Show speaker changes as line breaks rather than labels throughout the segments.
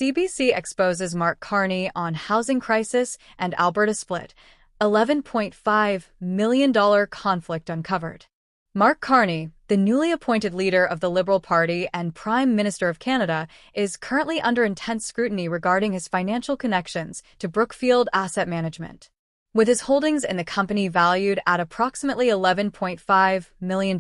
CBC exposes Mark Carney on housing crisis and Alberta split. $11.5 million conflict uncovered. Mark Carney, the newly appointed leader of the Liberal Party and Prime Minister of Canada, is currently under intense scrutiny regarding his financial connections to Brookfield Asset Management. With his holdings in the company valued at approximately $11.5 million,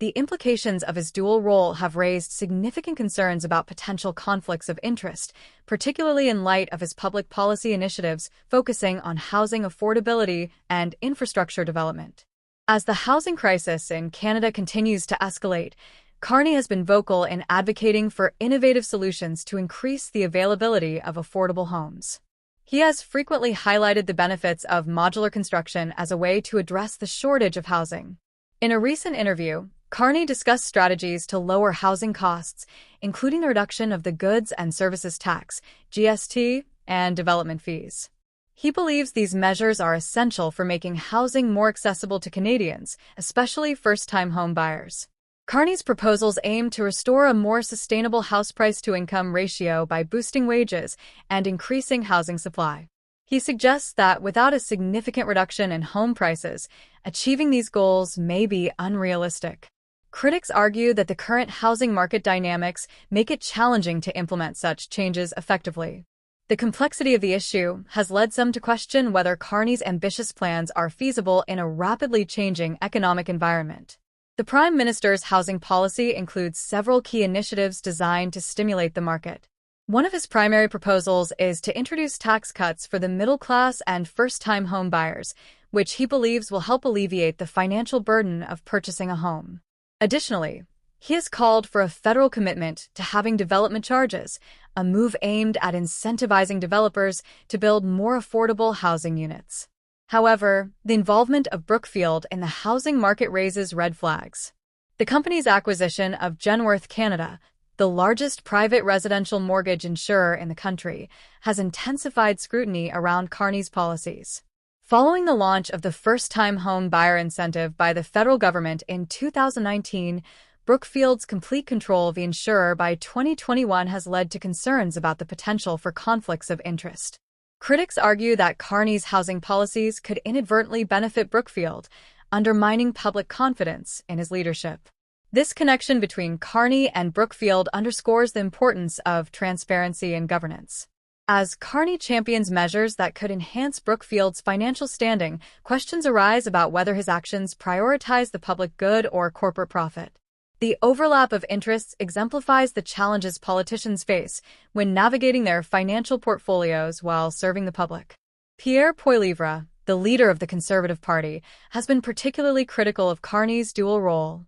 the implications of his dual role have raised significant concerns about potential conflicts of interest, particularly in light of his public policy initiatives focusing on housing affordability and infrastructure development. As the housing crisis in Canada continues to escalate, Carney has been vocal in advocating for innovative solutions to increase the availability of affordable homes. He has frequently highlighted the benefits of modular construction as a way to address the shortage of housing. In a recent interview, Carney discussed strategies to lower housing costs, including the reduction of the Goods and Services Tax, GST, and development fees. He believes these measures are essential for making housing more accessible to Canadians, especially first-time home buyers. Carney's proposals aim to restore a more sustainable house price-to-income ratio by boosting wages and increasing housing supply. He suggests that without a significant reduction in home prices, achieving these goals may be unrealistic. Critics argue that the current housing market dynamics make it challenging to implement such changes effectively. The complexity of the issue has led some to question whether Carney's ambitious plans are feasible in a rapidly changing economic environment. The Prime Minister's housing policy includes several key initiatives designed to stimulate the market. One of his primary proposals is to introduce tax cuts for the middle class and first-time home buyers, which he believes will help alleviate the financial burden of purchasing a home. Additionally, he has called for a federal commitment to having development charges, a move aimed at incentivizing developers to build more affordable housing units. However, the involvement of Brookfield in the housing market raises red flags. The company's acquisition of Genworth Canada, the largest private residential mortgage insurer in the country, has intensified scrutiny around Carney's policies. Following the launch of the first-time home buyer incentive by the federal government in 2019, Brookfield's complete control of the insurer by 2021 has led to concerns about the potential for conflicts of interest. Critics argue that Carney's housing policies could inadvertently benefit Brookfield, undermining public confidence in his leadership. This connection between Carney and Brookfield underscores the importance of transparency in governance. As Carney champions measures that could enhance Brookfield's financial standing, questions arise about whether his actions prioritize the public good or corporate profit. The overlap of interests exemplifies the challenges politicians face when navigating their financial portfolios while serving the public. Pierre Poilievre, the leader of the Conservative Party, has been particularly critical of Carney's dual role.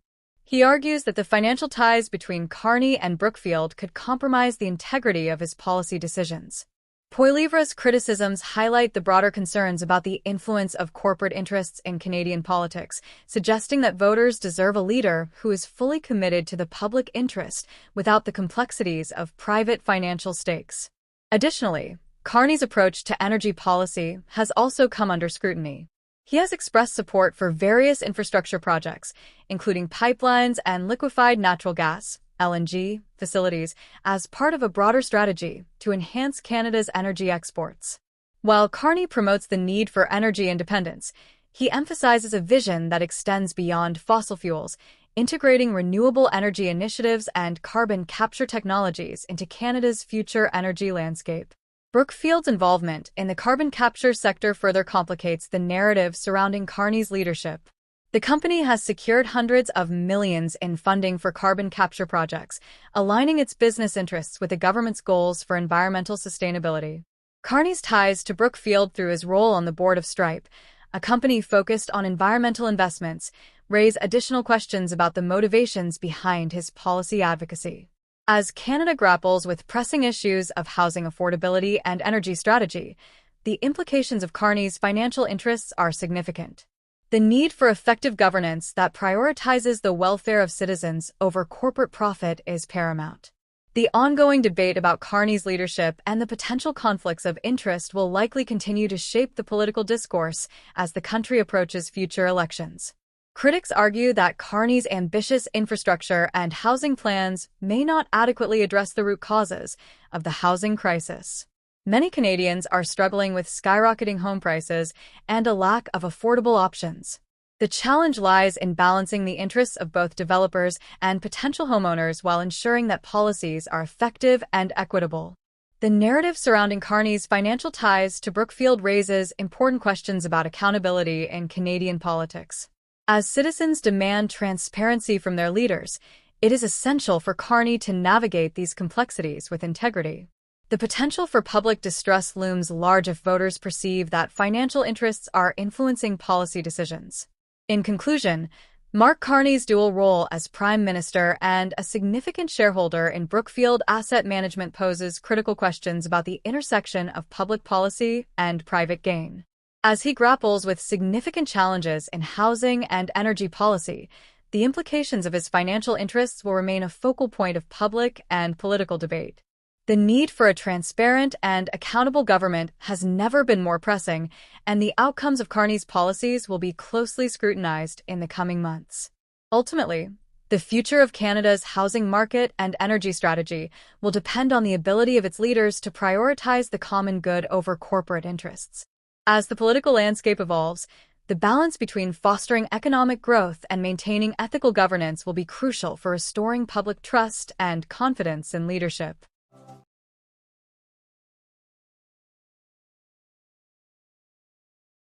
He argues that the financial ties between Carney and Brookfield could compromise the integrity of his policy decisions. Poilievre's criticisms highlight the broader concerns about the influence of corporate interests in Canadian politics, suggesting that voters deserve a leader who is fully committed to the public interest without the complexities of private financial stakes. Additionally, Carney's approach to energy policy has also come under scrutiny. He has expressed support for various infrastructure projects, including pipelines and liquefied natural gas (LNG) facilities, as part of a broader strategy to enhance Canada's energy exports. While Carney promotes the need for energy independence, he emphasizes a vision that extends beyond fossil fuels, integrating renewable energy initiatives and carbon capture technologies into Canada's future energy landscape. Brookfield's involvement in the carbon capture sector further complicates the narrative surrounding Carney's leadership. The company has secured hundreds of millions in funding for carbon capture projects, aligning its business interests with the government's goals for environmental sustainability. Carney's ties to Brookfield through his role on the board of Stripe, a company focused on environmental investments, raise additional questions about the motivations behind his policy advocacy. As Canada grapples with pressing issues of housing affordability and energy strategy, the implications of Carney's financial interests are significant. The need for effective governance that prioritizes the welfare of citizens over corporate profit is paramount. The ongoing debate about Carney's leadership and the potential conflicts of interest will likely continue to shape the political discourse as the country approaches future elections. Critics argue that Carney's ambitious infrastructure and housing plans may not adequately address the root causes of the housing crisis. Many Canadians are struggling with skyrocketing home prices and a lack of affordable options. The challenge lies in balancing the interests of both developers and potential homeowners while ensuring that policies are effective and equitable. The narrative surrounding Carney's financial ties to Brookfield raises important questions about accountability in Canadian politics. As citizens demand transparency from their leaders, it is essential for Carney to navigate these complexities with integrity. The potential for public distrust looms large if voters perceive that financial interests are influencing policy decisions. In conclusion, Mark Carney's dual role as Prime Minister and a significant shareholder in Brookfield Asset Management poses critical questions about the intersection of public policy and private gain. As he grapples with significant challenges in housing and energy policy, the implications of his financial interests will remain a focal point of public and political debate. The need for a transparent and accountable government has never been more pressing, and the outcomes of Carney's policies will be closely scrutinized in the coming months. Ultimately, the future of Canada's housing market and energy strategy will depend on the ability of its leaders to prioritize the common good over corporate interests. As the political landscape evolves, the balance between fostering economic growth and maintaining ethical governance will be crucial for restoring public trust and confidence in leadership.